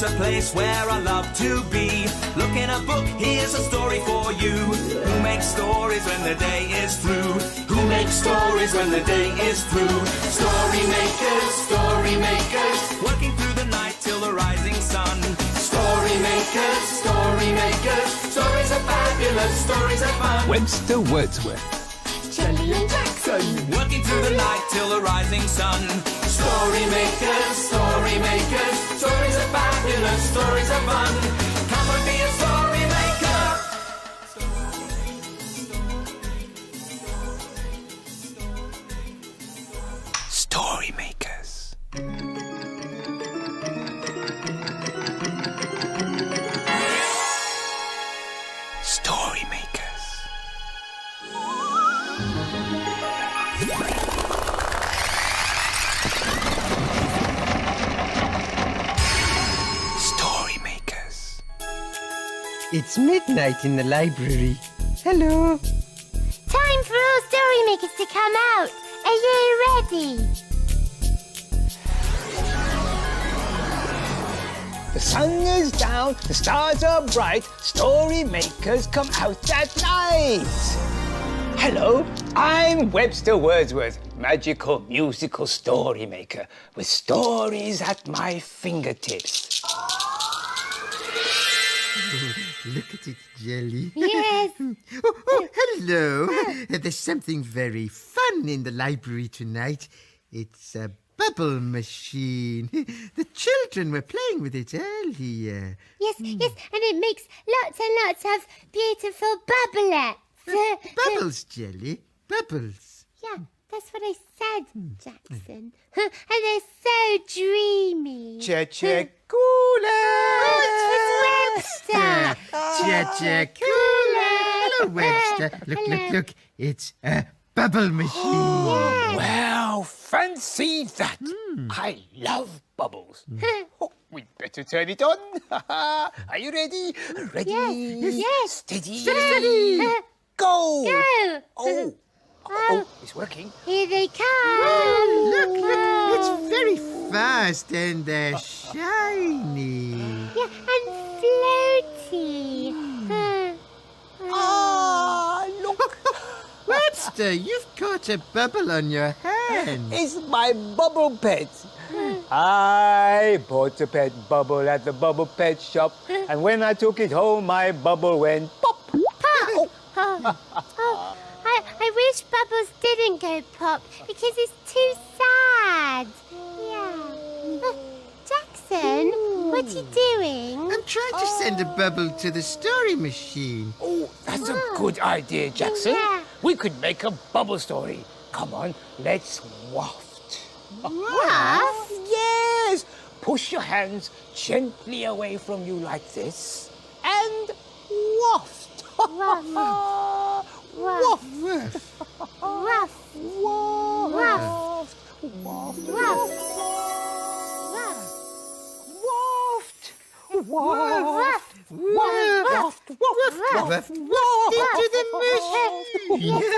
a place where I love to be. Look in a book, here's a story for you. Who makes stories when the day is through? Who makes stories when the day is through? Story makers, working through the night till the rising sun. Story makers, stories are fabulous, stories are fun. Webster Wordsworth. Jelly and Jackson, working through the night till the rising sun. Story makers, stories are fabulous, stories are fun. Come and be a story maker. Story makers. Story makers. Story makers. It's midnight in the library. Hello. time for all story makers to come out. Are you ready? The sun is down, the stars are bright, story makers come out at night. Hello, I'm Webster Wordsworth, magical musical story maker with stories at my fingertips. Look at it, Jelly. Yes. Hello. There's something very fun in the library tonight. It's a bubble machine. The children were playing with it earlier. Yes, and it makes lots and lots of beautiful bubblets. Bubbles, Jelly. Bubbles. Yeah, that's what I said, Jackson. And they're so dreamy. Cha-cha-cooler. Oh, it's Webster. Cha-cha-cooler. Hello, Webster. Look. It's a bubble machine. Yes. Well, fancy that. I love bubbles. Oh, we'd better turn it on. Are you ready? Ready? Yes. Steady. Go. Go. Oh, it's working. Here they come. Look. It's very fast and shiny. Yeah, and floaty. Look. Webster, you've got a bubble on your hand. It's my bubble pet. I bought a pet bubble at the bubble pet shop, and when I took it home, my bubble went pop. I wish bubbles didn't go pop because it's too sad. Yeah. Jackson, what are you doing? I'm trying to send a bubble to the story machine. Oh, that's a good idea, Jackson. Yeah. We could make a bubble story. Come on, let's waft. Waft? Yes. Push your hands gently away from you like this and waft. Waft. Waft. Waft. Waft. Waft. Waft. Waft. Waft. Into the machine. Into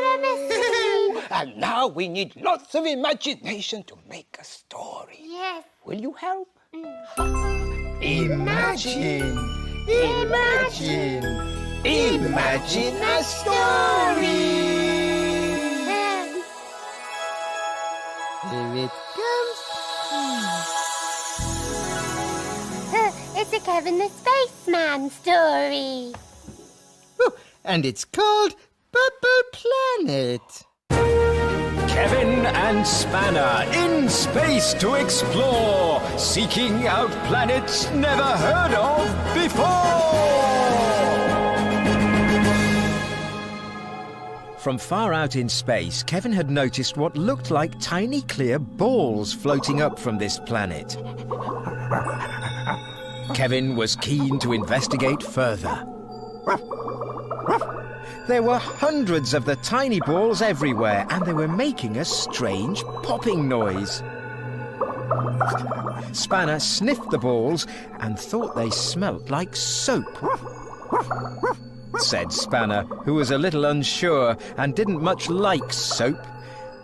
the machine. And now we need lots of imagination to make a story. Yes. Will you help? Imagine a story. Here it comes. It's a Kevin the Spaceman story. Oh, and it's called Bubble Planet. Kevin and Spanner in space to explore, seeking out planets never heard of before. From far out in space, Kevin had noticed what looked like tiny clear balls floating up from this planet. Kevin was keen to investigate further. There were hundreds of the tiny balls everywhere, and they were making a strange popping noise. Spanner sniffed the balls and thought they smelt like soap. Said Spanner, who was a little unsure and didn't much like soap.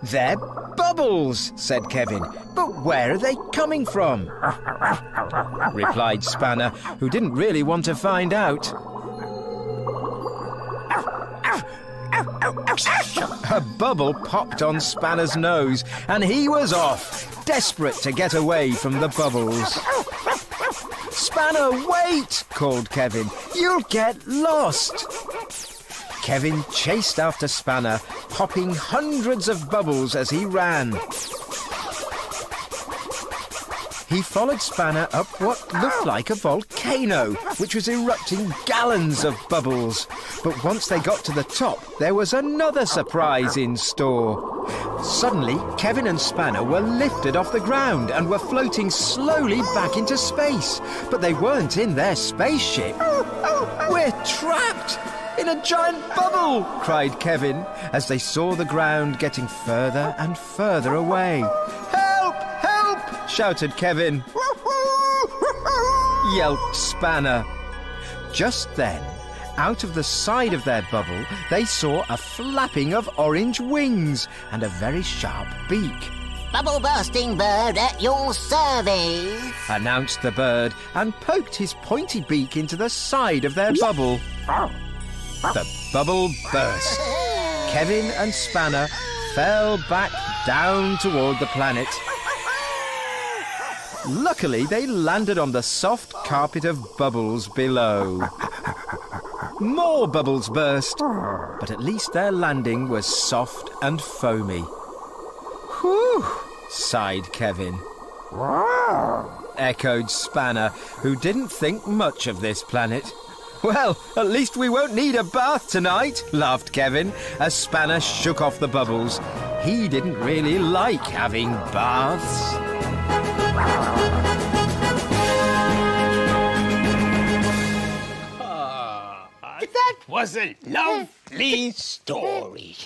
They're bubbles, said Kevin. But where are they coming from? Replied Spanner, who didn't really want to find out. A bubble popped on Spanner's nose, and he was off, desperate to get away from the bubbles. Spanner, wait, called Kevin. You'll get lost. Kevin chased after Spanner, popping hundreds of bubbles as he ran. He followed Spanner up what looked like a volcano, which was erupting gallons of bubbles. But once they got to the top, there was another surprise in store. Suddenly, Kevin and Spanner were lifted off the ground and were floating slowly back into space. But they weren't in their spaceship. We're trapped in a giant bubble, cried Kevin, as they saw the ground getting further and further away. Help! Help! Shouted Kevin. Yelped Spanner. Just then, out of the side of their bubble, they saw a flapping of orange wings and a very sharp beak. Bubble bursting bird at your service, announced the bird and poked his pointy beak into the side of their bubble. The bubble burst. Kevin and Spanner fell back down toward the planet. Luckily, they landed on the soft carpet of bubbles below. More bubbles burst, but at least their landing was soft and foamy. Whew, sighed Kevin. Echoed Spanner, who didn't think much of this planet. Well, at least we won't need a bath tonight, laughed Kevin, as Spanner shook off the bubbles. He didn't really like having baths. That was a lovely story.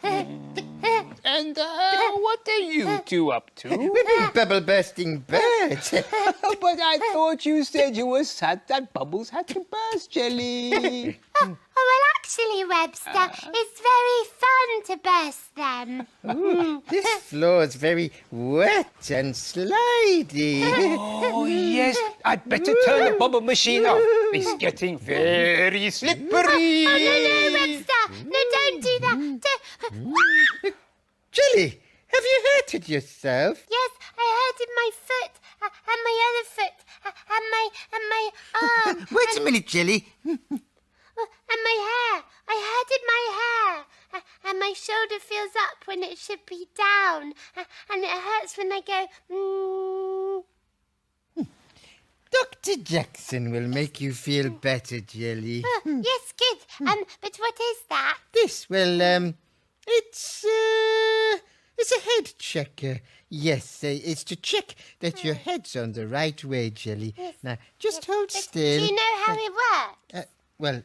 And what are you two up to? We've been bubble-bursting birds. But I thought you said you were sad that bubbles had to burst, Jelly. Oh, well, actually, Webster, it's very fun to burst them. Ooh, this floor's very wet and slidey. Oh, yes. I'd better turn the bubble machine off. It's getting very slippery. Oh, no, Webster. No, don't do that. Don't. Jelly, have you hurted yourself? Yes, I hurted my foot, and my other foot, and my arm. Wait a minute, Jelly. And my hair. I hurted my hair. And my shoulder feels up when it should be down. And it hurts when I go, Dr. Jackson will make you feel better, Jelly. Yes, good. But what is that? This, well, it's a head checker. Yes, it's to check that your head's on the right way, Jelly. Yes. Now, just hold But still. do you know how it works? Well,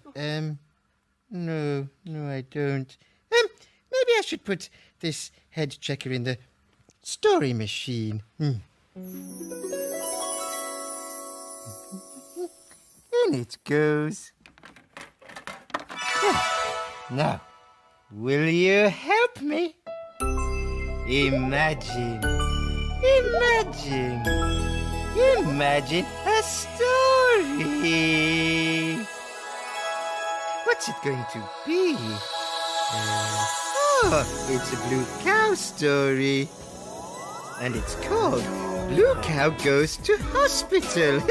no, I don't. Maybe I should put this head checker in the story machine. In it goes. Now, will you help me? Imagine a story. What's it going to be? It's a blue cow story. And it's called Blue Cow Goes to Hospital.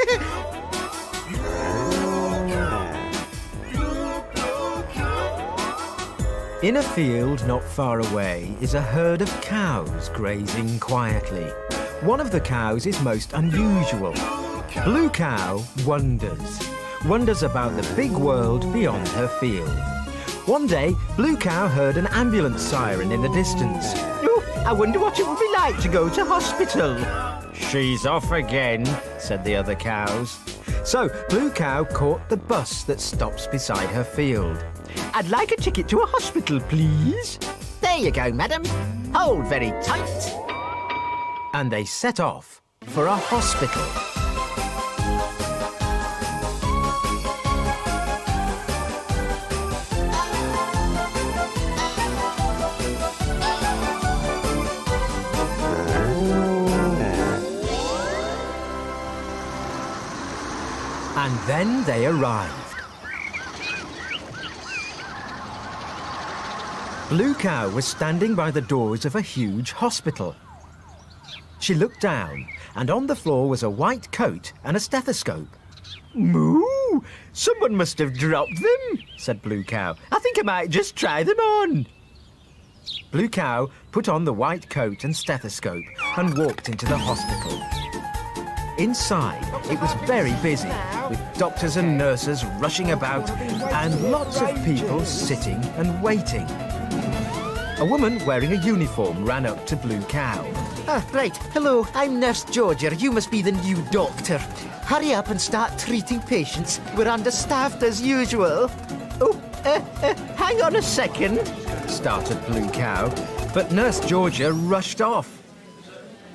In a field not far away is a herd of cows grazing quietly. One of the cows is most unusual. Blue Cow wonders about the big world beyond her field. One day, Blue Cow heard an ambulance siren in the distance. Oh, I wonder what it would be like to go to hospital. She's off again, said the other cows. So Blue Cow caught the bus that stops beside her field. I'd like a ticket to a hospital, please. There you go, madam. Hold very tight. And they set off for a hospital. And then they arrived. Blue Cow was standing by the doors of a huge hospital. She looked down, and on the floor was a white coat and a stethoscope. "Moo! Someone must have dropped them," said Blue Cow. "I think I might just try them on." Blue Cow put on the white coat and stethoscope and walked into the hospital. Inside, it was very busy, with doctors and nurses rushing about and lots of people sitting and waiting. A woman wearing a uniform ran up to Blue Cow. Right. Hello, I'm Nurse Georgia. You must be the new doctor. Hurry up and start treating patients. We're understaffed as usual. "Oh, hang on a second," started Blue Cow, but Nurse Georgia rushed off.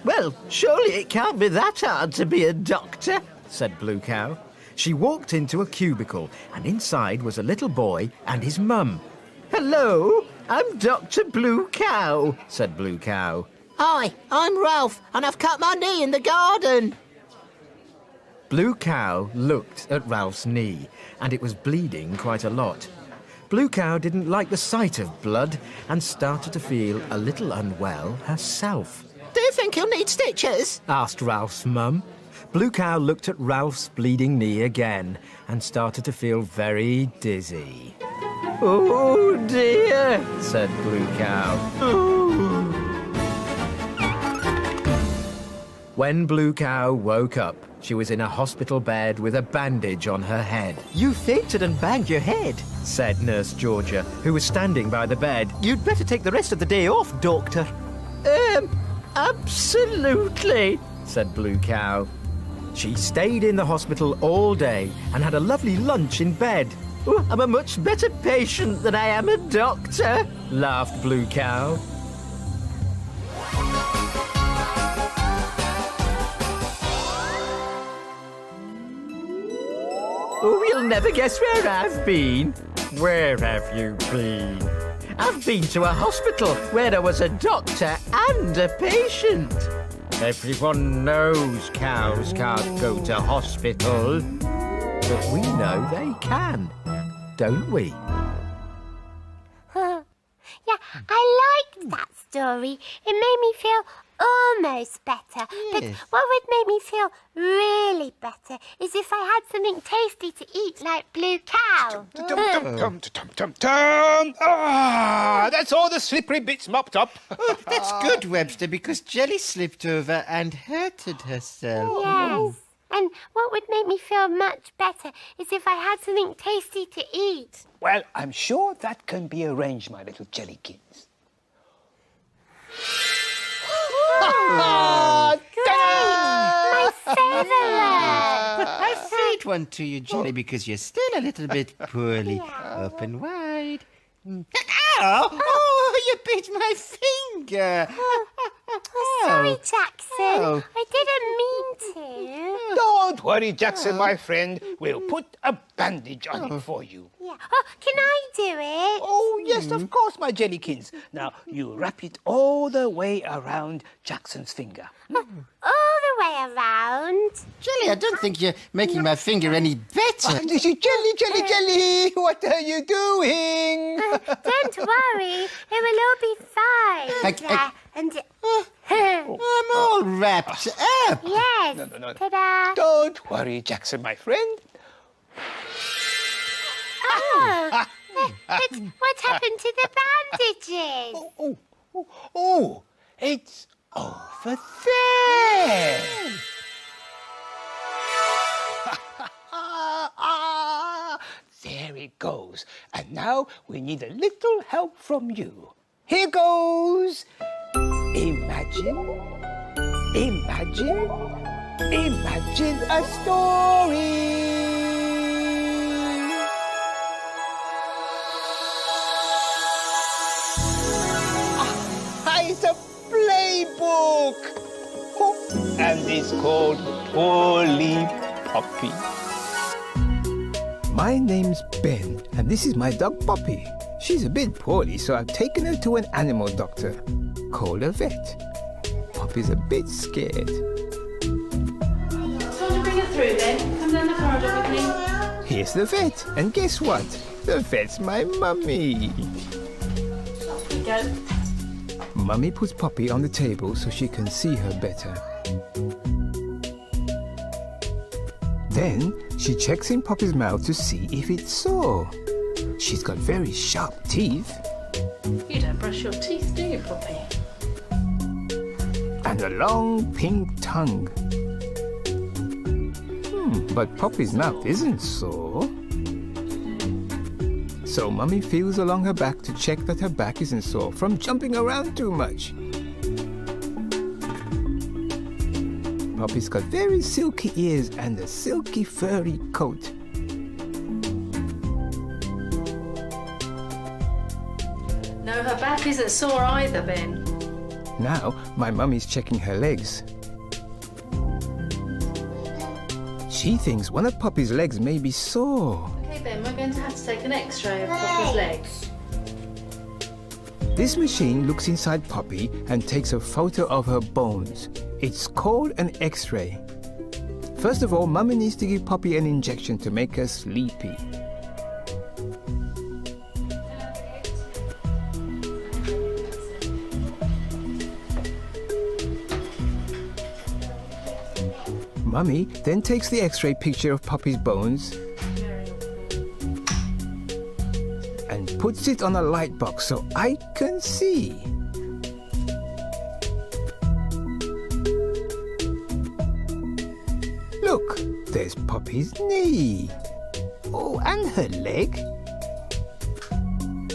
"Well, surely it can't be that hard to be a doctor," said Blue Cow. She walked into a cubicle, and inside was a little boy and his mum. "Hello, I'm Dr. Blue Cow," said Blue Cow. Hi, I'm Ralph, and I've cut my knee in the garden. Blue Cow looked at Ralph's knee, and it was bleeding quite a lot. Blue Cow didn't like the sight of blood and started to feel a little unwell herself. Do you think you'll need stitches? Asked Ralph's mum. Blue Cow looked at Ralph's bleeding knee again and started to feel very dizzy. "Oh dear," said Blue Cow. "Oh." When Blue Cow woke up, she was in a hospital bed with a bandage on her head. You fainted and banged your head, said Nurse Georgia, who was standing by the bed. You'd better take the rest of the day off, Doctor. Absolutely, said Blue Cow. She stayed in the hospital all day and had a lovely lunch in bed. "Oh, I'm a much better patient than I am a doctor," laughed Blue Cow. "Oh, you'll never guess where I've been." "Where have you been?" "I've been to a hospital where there was a doctor and a patient." "Everyone knows cows can't go to hospital." But we know they can, don't we? Yeah, I liked that story. It made me feel almost better. But what would make me feel really better is if I had something tasty to eat like Blue Cow. That's all the slippery bits mopped up. Oh, that's good, Webster, because Jelly slipped over and hurted herself. Yes. And what would make me feel much better is if I had something tasty to eat. Well, I'm sure that can be arranged, my little jellykins. My favourite! I'll feed one to you, Jelly, because you're still a little bit poorly. Open wide. Oh, you bit my finger. Sorry, Jackson. I didn't mean to. Don't worry, Jackson, my friend. We'll put a bandage on it for you. Yeah. Oh, can I do it? Oh, yes, of course, my jellykins. Now, you wrap it all the way around Jackson's finger. All the way around? Jelly, I don't think you're making my finger any better. This is Jelly. What are you doing? Don't worry. It will all be fine. I'm all wrapped up. Yes. No. Ta-da. Don't worry, Jackson, my friend. Oh, but what happened to the bandages? Oh, it's over there. There it goes. And now we need a little help from you. Here goes. Imagine a story. It's a playbook. And it's called Polly Poppy. My name's Ben, and this is my dog Poppy. She's a bit poorly, so I've taken her to an animal doctor. Call a vet. Poppy's a bit scared. Time to bring her through then. Come in the corridor with me. Here's the vet, and guess what? The vet's my mummy. Off we go. Mummy puts Poppy on the table so she can see her better. Then she checks in Poppy's mouth to see if it's sore. She's got very sharp teeth. You don't brush your teeth, do you, Poppy? And a long pink tongue. But Poppy's mouth isn't sore. So Mummy feels along her back to check that her back isn't sore from jumping around too much. Poppy's got very silky ears and a silky furry coat. No, her back isn't sore either, Ben. Now my mummy's checking her legs. She thinks one of Poppy's legs may be sore. Okay, Ben, we're going to have to take an x-ray of Poppy's legs. This machine looks inside Poppy and takes a photo of her bones. It's called an X-ray. First of all, Mummy needs to give Poppy an injection to make her sleepy. Mummy then takes the X-ray picture of Poppy's bones and puts it on a light box so I can see. Look, there's Poppy's knee. Oh, and her leg.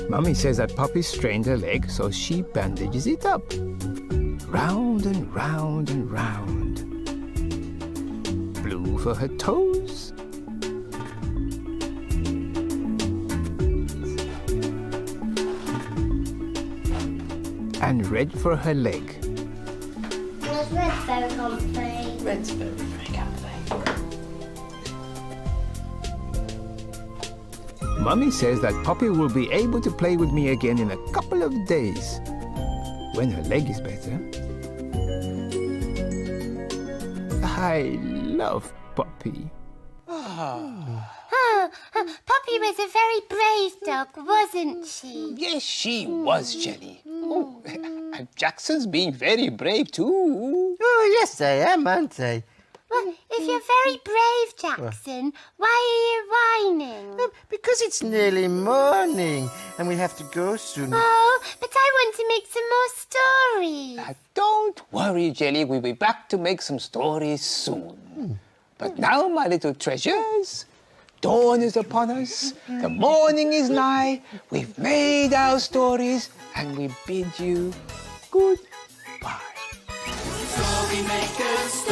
Mummy says that Poppy strained her leg, so she bandages it up. Round and round and round. Blue for her toes. And red for her leg. Was red very comfy? Red's very, very comfy. Mummy says that Poppy will be able to play with me again in a couple of days, when her leg is better. I love Poppy. Poppy was a very brave dog, wasn't she? Yes, she was, Jelly. Oh, and Jackson's being very brave too. Oh, yes, I am, aren't I? Well, if you're very brave, Jackson, why are you whining? Because it's nearly morning and we have to go soon. Oh, but I want to make some more stories. Don't worry, Jelly. We'll be back to make some stories soon. But now, my little treasures, dawn is upon us. The morning is nigh. We've made our stories and we bid you goodbye. Story makers,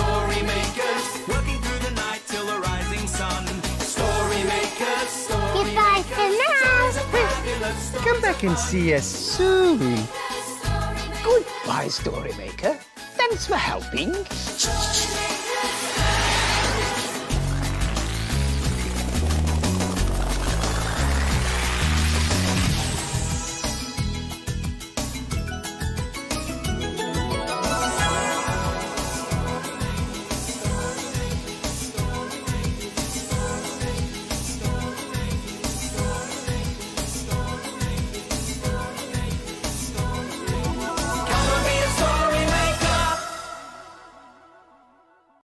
working through the night till the rising sun. Story makers, Goodbye for now. Come back and see us soon. Goodbye, Story Maker. Thanks for helping.